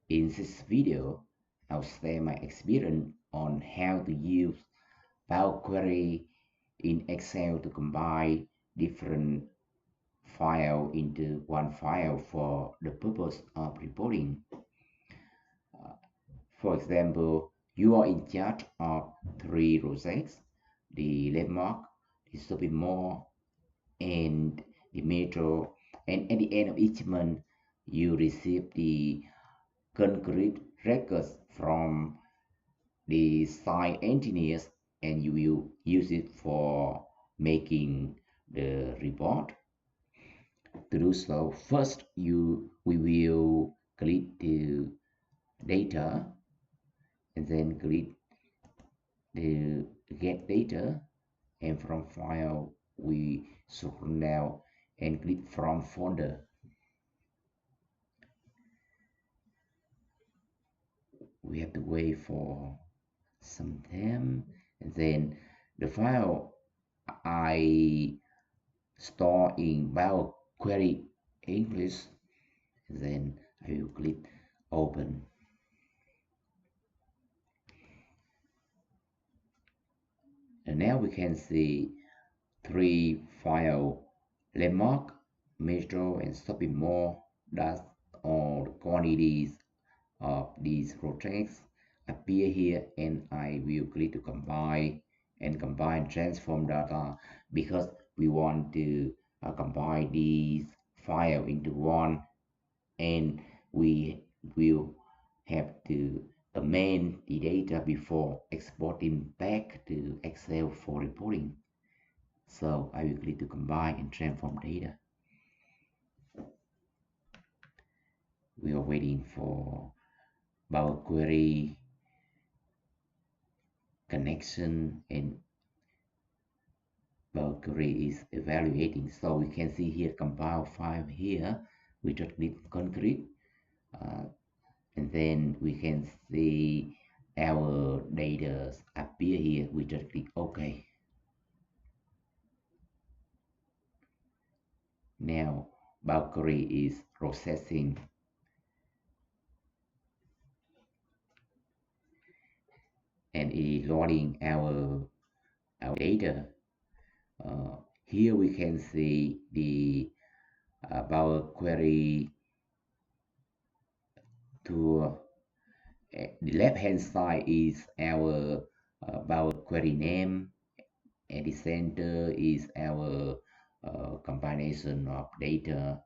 In this video, I'll share my experience on how to use Power Query in Excel to combine different files into one file for the purpose of reporting. For example, you are in charge of three projects: the landmark, the shopping mall, and the metro. And at the end of each month, you receive the concrete records from the site engineers, and you will use it for making the report. To do so, first we will click the data and then click the get data, and from file we scroll down and click from folder. We have to wait for some time, and then the file I store in Power Query English, and then I will click open. And now we can see three files: landmark, metro, and shopping mall. That's all the quantities of these projects appear here, and I will click to combine and transform data, because we want to combine these files into one, and we will have to amend the data before exporting back to Excel for reporting. So I will click to combine and transform data. We are waiting for Power Query connection, and Power Query is evaluating. So we can see here compile file here. We just click concrete, and then we can see our data appear here. We just click OK. Now Power Query is processing, and it is loading our data. Here we can see the Power Query tool. The left hand side is our Power Query name, and the center is our combination of data.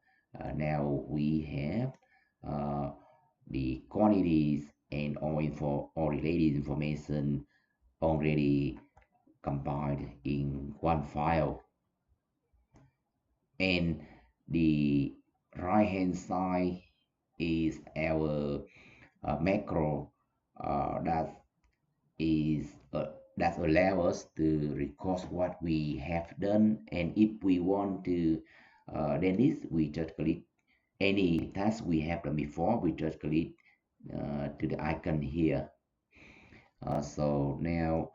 Now we have the quantities and all related information already combined in one file. And the right hand side is our macro that allow us to record what we have done, and if we want to then this, we just click any task we have done before. We just click to the icon here. So now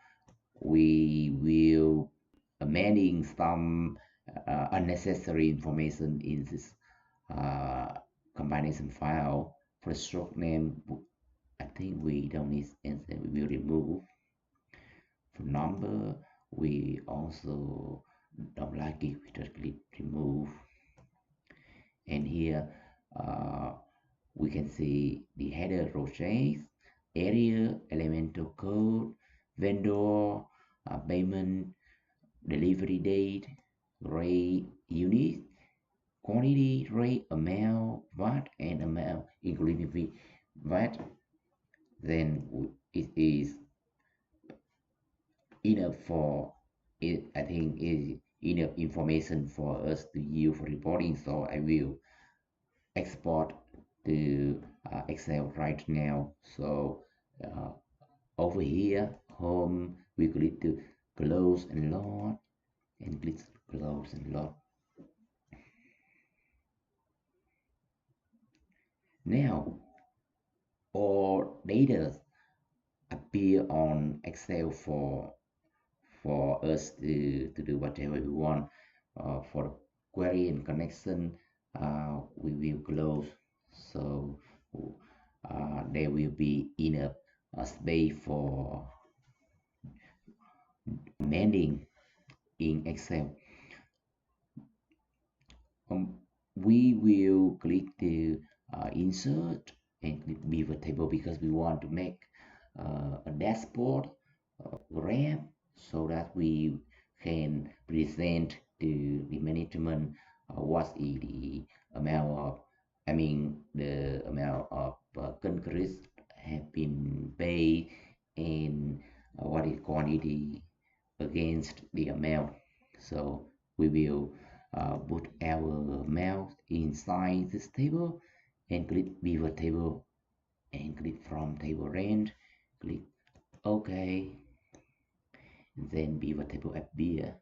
we will amending some unnecessary information in this combination file. For stroke name, I think we don't need, and then we will remove. For number, we also don't like it. We just click remove, and here we can see the header rows, area, elemental code, vendor, payment, delivery date, rate, unit, quantity, rate, amount, VAT, and amount including VAT. Then it is enough for it. I think is enough information for us to use for reporting. So I will export to Excel right now. So over here, home, we click to close and load, and click close and load. Now all data appear on Excel for us to do whatever we want. For query and connection, we will close. So there will be enough space for amending in Excel. We will click the insert and click pivot table because we want to make a dashboard graph so that we can present to the management what is the amount of, the amount of concrete have been paid and what is quantity against the amount. So we will put our mouse inside this table and click pivot table and click from table range, click OK, then pivot table appear.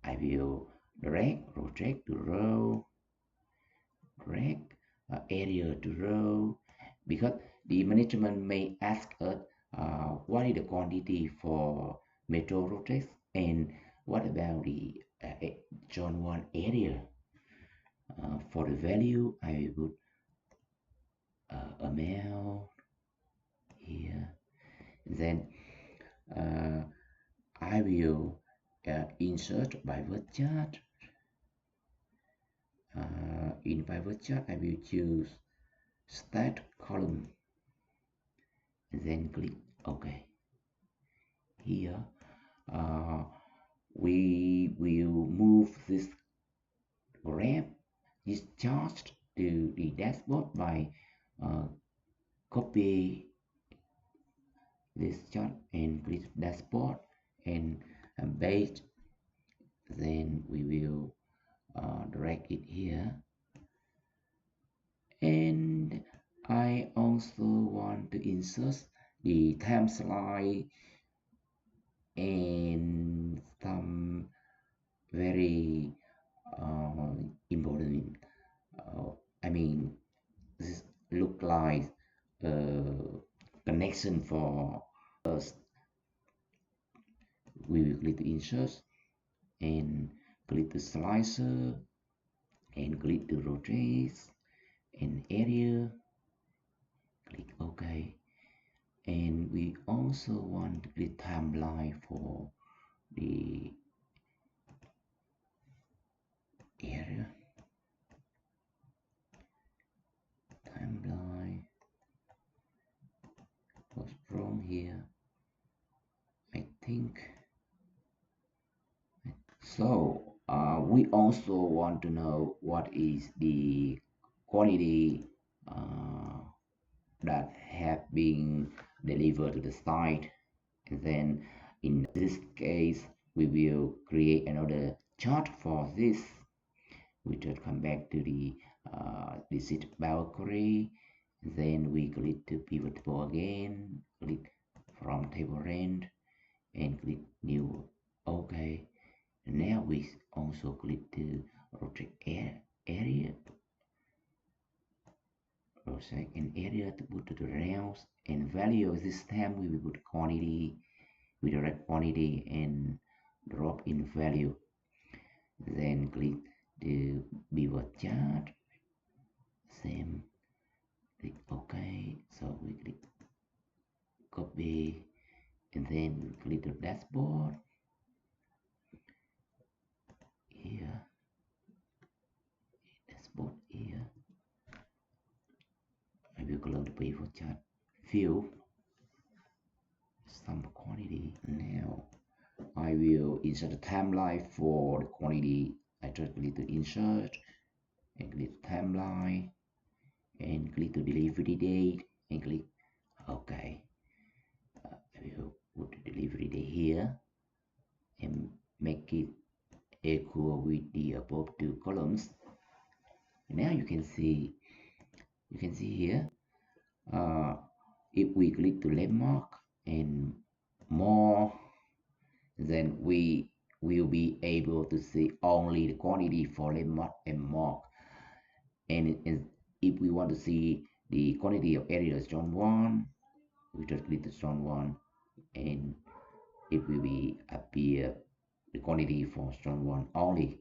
I will rotate to row, drag area to row, because the management may ask us what is the quantity for metro rotates and what about the zone 1 area. For the value, I will put amount here. Then I will insert pivot chart. In pivot chart, I will choose start column. Then click OK. Here, we will move this graph, this chart to the dashboard by copy this chart and click dashboard and paste. Then we will drag it here, and I also want to insert the time slide and some very important this look like connection for us. We will click the insert and click the slicer and click the rotate and area, click OK. And we also want to click timeline for the area, timeline was from here, I think. So we also want to know what is the quantity that have been delivered to the site. And then in this case, we will create another chart for this. We just come back to the visit power query. Then we click to pivot table again, click from table range and click new. OK. Now we also click to rotate area, rotate an area to put to the rounds and value. This time we will put quantity, we direct quantity and drop in value. Then click the pivot chart, same, click OK. So we click copy and then we click the dashboard here, dashboard here. I will close the pivot chart view, some quantity. Now I will insert the timeline for the quantity. I just click to insert and click timeline and click to delivery date and click OK. I will put the delivery date here and make it equal with the above two columns. Now you can see here, if we click to landmark and more, then we will be able to see only the quantity for landmark and mark. And if we want to see the quantity of area zone 1, we just click the zone 1 and it will be appear the quantity for zone 1 only.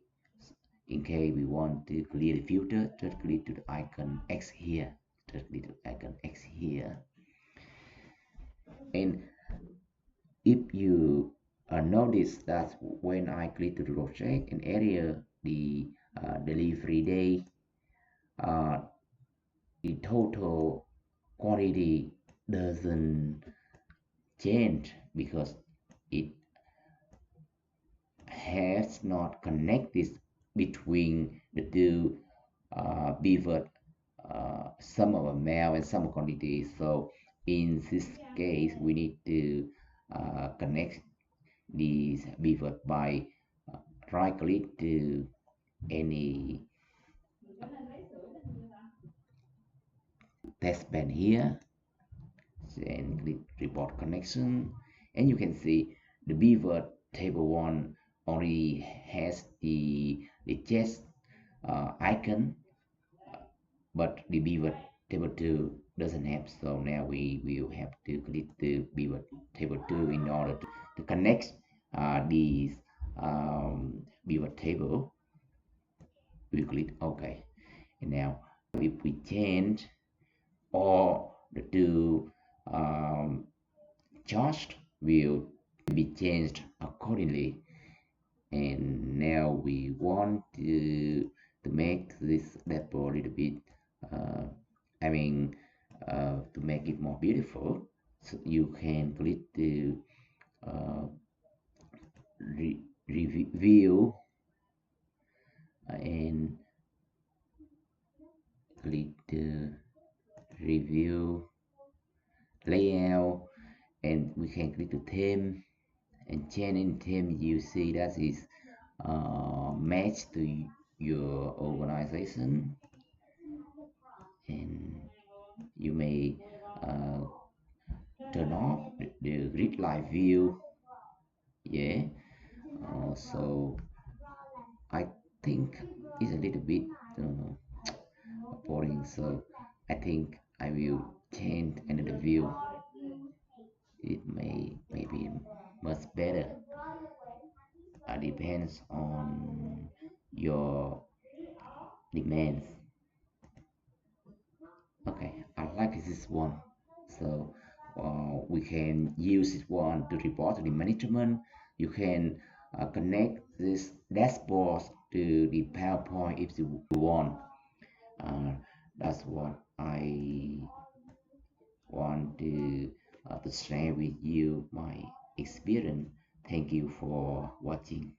In case we want to clear the filter, just click to the icon X here the little icon X here. And if you notice that when I click to the project and area the delivery day, uh, the total quantity doesn't change because it has not connected between the two pivot, some of amount and some quantity. So in this case, we need to connect these pivot by right click to any test bed here and click report connection, and you can see the pivot table 1 only has the chest icon, but the pivot table 2 doesn't have. So now we will have to click the pivot table 2 in order to connect these pivot table. We click OK, and now if we change all the two charged will be changed accordingly. And now we want to make this dashboard a little bit I mean to make it more beautiful, so you can click the review and click the review layout, and we can click the theme and change in theme. You see that is match to your organization, and you may uh, turn off the grid line view. Yeah, so I think it's a little bit boring, so I think I will change another view. It may be much better. Depends on your demands. Okay, I like this one. So we can use this one to report to the management. You can connect this dashboard to the PowerPoint if you want. Uh, that's what I want to share with you my experience. Thank you for watching.